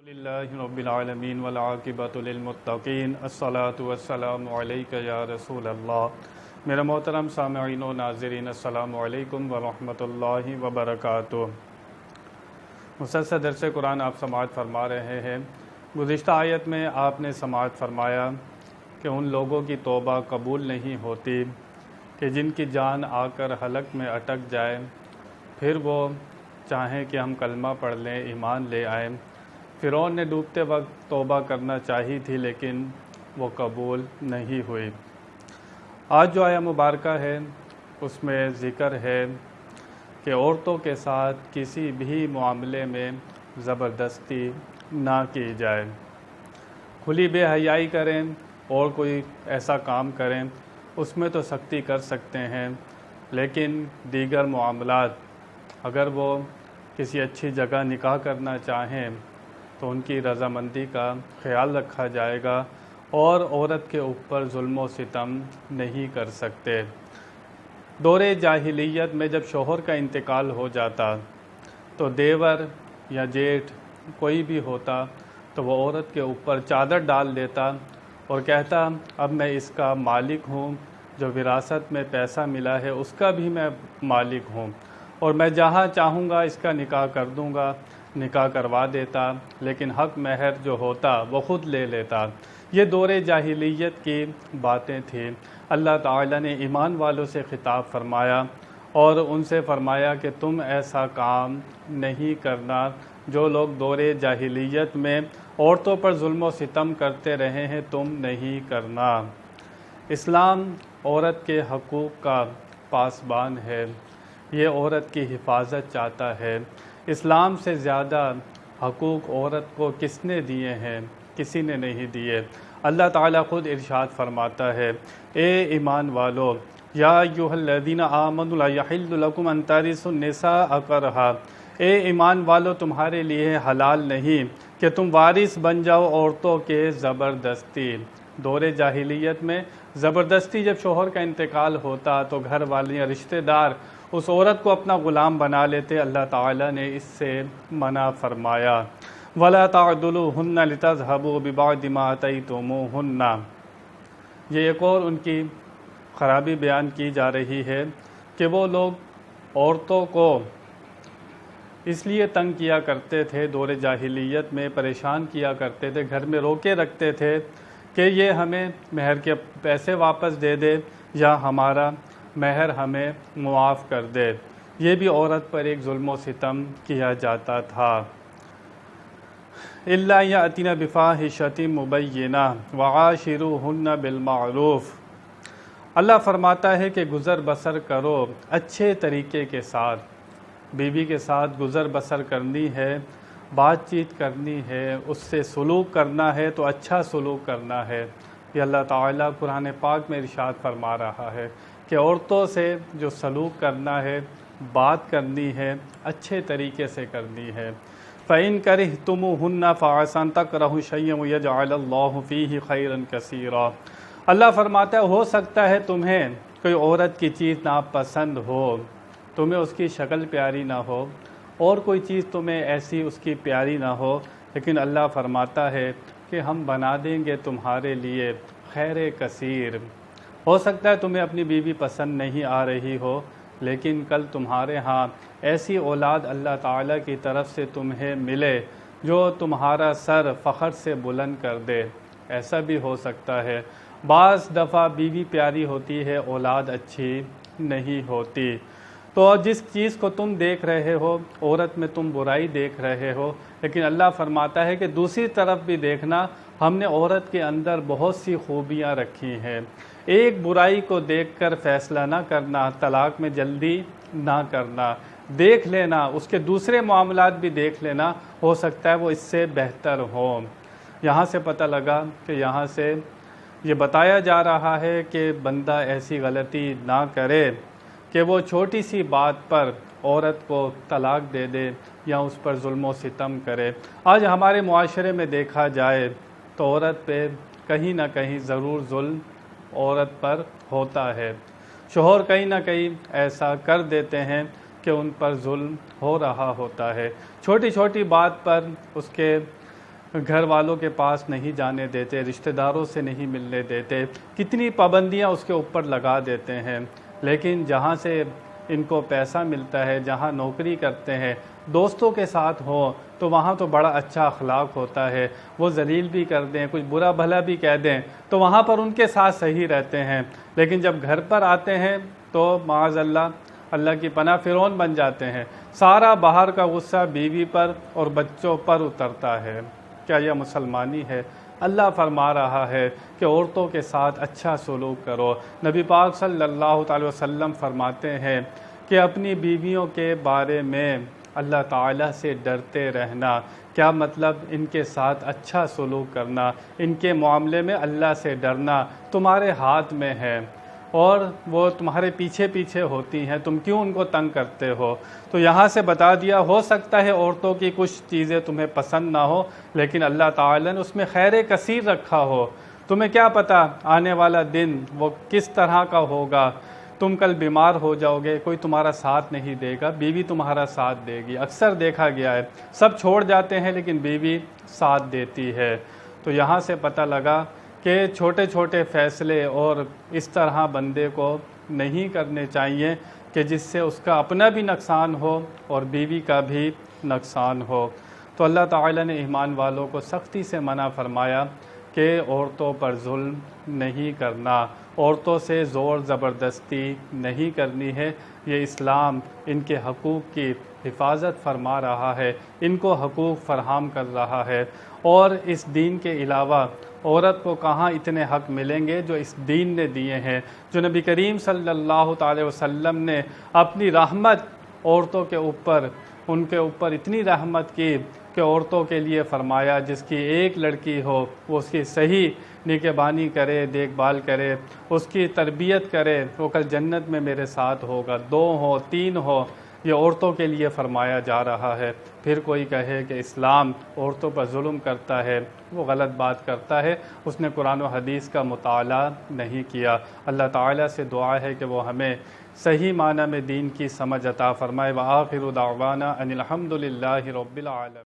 للہ رب العالمین والعاقبۃ للمتقین الصلاۃ والسلام علیک یا رسول اللہ۔ میرا محترم سامعین و ناظرین، السلام علیکم ورحمۃ اللہ وبرکاتہ۔ مسلسل درس قرآن آپ سماعت فرما رہے ہیں۔ گزشتہ آیت میں آپ نے سماعت فرمایا کہ ان لوگوں کی توبہ قبول نہیں ہوتی کہ جن کی جان آ کر حلق میں اٹک جائے، پھر وہ چاہیں کہ ہم کلمہ پڑھ لیں، ایمان لے آئیں۔ فرعون نے ڈوبتے وقت توبہ کرنا چاہی تھی لیکن وہ قبول نہیں ہوئی۔ آج جو آیہ مبارکہ ہے اس میں ذکر ہے کہ عورتوں کے ساتھ کسی بھی معاملے میں زبردستی نہ کی جائے۔ کھلی بے حیائی کریں اور کوئی ایسا کام کریں اس میں تو سختی کر سکتے ہیں، لیکن دیگر معاملات اگر وہ کسی اچھی جگہ نکاح کرنا چاہیں تو ان کی رضامندی کا خیال رکھا جائے گا اور عورت کے اوپر ظلم و ستم نہیں کر سکتے۔ دور جاہلیت میں جب شوہر کا انتقال ہو جاتا تو دیور یا جیٹھ کوئی بھی ہوتا تو وہ عورت کے اوپر چادر ڈال دیتا اور کہتا اب میں اس کا مالک ہوں، جو وراثت میں پیسہ ملا ہے اس کا بھی میں مالک ہوں، اور میں جہاں چاہوں گا اس کا نکاح کر دوں گا، نکاح کروا دیتا، لیکن حق مہر جو ہوتا وہ خود لے لیتا۔ یہ دور جاہلیت کی باتیں تھیں۔ اللہ تعالیٰ نے ایمان والوں سے خطاب فرمایا اور ان سے فرمایا کہ تم ایسا کام نہیں کرنا جو لوگ دور جاہلیت میں عورتوں پر ظلم و ستم کرتے رہے ہیں، تم نہیں کرنا۔ اسلام عورت کے حقوق کا پاسبان ہے، یہ عورت کی حفاظت چاہتا ہے۔ اسلام سے زیادہ حقوق عورت کو کس نے دیے ہیں؟ کسی نے نہیں دیے۔ اللہ تعالیٰ خود ارشاد فرماتا ہے، اے ایمان والو، یا ایھا الذین آمنوا لا یحل لکم ان ترثوا النساء کرہا، اے ایمان والو تمہارے لیے حلال نہیں کہ تم وارث بن جاؤ عورتوں کے زبردستی۔ دور جاہلیت میں زبردستی جب شوہر کا انتقال ہوتا تو گھر والے یا رشتہ دار اس عورت کو اپنا غلام بنا لیتے۔ اللہ تعالیٰ نے اس سے منع فرمایا، وَلَا تَعْضُلُوهُنَّ لِتَذْهَبُوا بِبَعْضِ مَا آتَيْتُمُوهُنَّ۔ یہ ایک اور ان کی خرابی بیان کی جا رہی ہے کہ وہ لوگ عورتوں کو اس لیے تنگ کیا کرتے تھے، دور جاہلیت میں پریشان کیا کرتے تھے، گھر میں روکے رکھتے تھے کہ یہ ہمیں مہر کے پیسے واپس دے دے یا ہمارا مہر ہمیں معاف کر دے۔ یہ بھی عورت پر ایک ظلم و ستم کیا جاتا تھا۔ إِلَّا يَأْتِينَ بِفَاحِشَةٍ مُبَيِّنَةٍ وَعَاشِرُوهُنَّ بِالْمَعْرُوفِ۔ اللہ فرماتا ہے کہ گزر بسر کرو اچھے طریقے کے ساتھ، بیوی کے ساتھ گزر بسر کرنی ہے، بات چیت کرنی ہے، اس سے سلوک کرنا ہے تو اچھا سلوک کرنا ہے۔ یہ اللہ تعالیٰ قرآن پاک میں ارشاد فرما رہا ہے کہ عورتوں سے جو سلوک کرنا ہے، بات کرنی ہے، اچھے طریقے سے کرنی ہے۔ فَإِن كَرِهْتُمُوهُنَّ فَعَسَىٰ أَن تَكْرَهُوا شَيْئًا وَيَجْعَلَ اللَّهُ فِيهِ خَيْرًا كَثِيرًا۔ اللہ فرماتا ہے ہو سکتا ہے تمہیں کوئی عورت کی چیز ناپسند ہو، تمہیں اس کی شکل پیاری نہ ہو، اور کوئی چیز تمہیں ایسی اس کی پیاری نہ ہو، لیکن اللہ فرماتا ہے کہ ہم بنا دیں گے تمہارے لیے خیر کثیر۔ ہو سکتا ہے تمہیں اپنی بیوی پسند نہیں آ رہی ہو، لیکن کل تمہارے ہاں ایسی اولاد اللہ تعالیٰ کی طرف سے تمہیں ملے جو تمہارا سر فخر سے بلند کر دے، ایسا بھی ہو سکتا ہے۔ بعض دفعہ بیوی پیاری ہوتی ہے، اولاد اچھی نہیں ہوتی۔ تو جس چیز کو تم دیکھ رہے ہو عورت میں تم برائی دیکھ رہے ہو، لیکن اللہ فرماتا ہے کہ دوسری طرف بھی دیکھنا، ہم نے عورت کے اندر بہت سی خوبیاں رکھی ہیں۔ ایک برائی کو دیکھ کر فیصلہ نہ کرنا، طلاق میں جلدی نہ کرنا، دیکھ لینا، اس کے دوسرے معاملات بھی دیکھ لینا، ہو سکتا ہے وہ اس سے بہتر ہوں۔ یہاں سے پتہ لگا کہ یہاں سے یہ بتایا جا رہا ہے کہ بندہ ایسی غلطی نہ کرے کہ وہ چھوٹی سی بات پر عورت کو طلاق دے دے یا اس پر ظلم و ستم کرے۔ آج ہمارے معاشرے میں دیکھا جائے تو عورت پہ کہیں نہ کہیں ضرور ظلم عورت پر ہوتا ہے۔ شوہر کہیں نہ کہیں ایسا کر دیتے ہیں کہ ان پر ظلم ہو رہا ہوتا ہے۔ چھوٹی چھوٹی بات پر اس کے گھر والوں کے پاس نہیں جانے دیتے، رشتہ داروں سے نہیں ملنے دیتے، کتنی پابندیاں اس کے اوپر لگا دیتے ہیں۔ لیکن جہاں سے ان کو پیسہ ملتا ہے، جہاں نوکری کرتے ہیں، دوستوں کے ساتھ ہوں تو وہاں تو بڑا اچھا اخلاق ہوتا ہے، وہ ذلیل بھی کر دیں، کچھ برا بھلا بھی کہہ دیں تو وہاں پر ان کے ساتھ صحیح رہتے ہیں۔ لیکن جب گھر پر آتے ہیں تو معاذ اللہ کی پناہ فرعون بن جاتے ہیں، سارا باہر کا غصہ بیوی پر اور بچوں پر اترتا ہے۔ کیا یہ مسلمانی ہے؟ اللہ فرما رہا ہے کہ عورتوں کے ساتھ اچھا سلوک کرو۔ نبی پاک صلی اللہ علیہ وسلم فرماتے ہیں کہ اپنی بیویوں کے بارے میں اللہ تعالیٰ سے ڈرتے رہنا۔ کیا مطلب؟ ان کے ساتھ اچھا سلوک کرنا، ان کے معاملے میں اللہ سے ڈرنا تمہارے ہاتھ میں ہے، اور وہ تمہارے پیچھے پیچھے ہوتی ہیں، تم کیوں ان کو تنگ کرتے ہو؟ تو یہاں سے بتا دیا، ہو سکتا ہے عورتوں کی کچھ چیزیں تمہیں پسند نہ ہو، لیکن اللہ تعالیٰ نے اس میں خیر کثیر رکھا ہو۔ تمہیں کیا پتہ آنے والا دن وہ کس طرح کا ہوگا؟ تم کل بیمار ہو جاؤ گے، کوئی تمہارا ساتھ نہیں دے گا، بیوی تمہارا ساتھ دے گی۔ اکثر دیکھا گیا ہے سب چھوڑ جاتے ہیں لیکن بیوی ساتھ دیتی ہے۔ تو یہاں سے پتہ لگا کہ چھوٹے چھوٹے فیصلے اور اس طرح بندے کو نہیں کرنے چاہیے کہ جس سے اس کا اپنا بھی نقصان ہو اور بیوی کا بھی نقصان ہو۔ تو اللہ تعالیٰ نے ایمان والوں کو سختی سے منع فرمایا کہ عورتوں پر ظلم نہیں کرنا، عورتوں سے زور زبردستی نہیں کرنی ہے۔ یہ اسلام ان کے حقوق کی حفاظت فرما رہا ہے، ان کو حقوق فراہم کر رہا ہے، اور اس دین کے علاوہ عورت کو کہاں اتنے حق ملیں گے جو اس دین نے دیے ہیں، جو نبی کریم صلی اللہ تعالی وسلم نے اپنی رحمت عورتوں کے اوپر، ان کے اوپر اتنی رحمت کی کہ عورتوں کے لیے فرمایا جس کی ایک لڑکی ہو وہ اس کی صحیح نگہبانی کرے، دیکھ بھال کرے، اس کی تربیت کرے، وہ کل جنت میں میرے ساتھ ہوگا۔ 2 ہو 3 ہو، یہ عورتوں کے لیے فرمایا جا رہا ہے۔ پھر کوئی کہے کہ اسلام عورتوں پر ظلم کرتا ہے، وہ غلط بات کرتا ہے، اس نے قرآن و حدیث کا مطالعہ نہیں کیا۔ اللہ تعالیٰ سے دعا ہے کہ وہ ہمیں صحیح معنی میں دین کی سمجھ عطا فرمائے۔ وآخر دعوانا ان الحمد للہ رب العالمین۔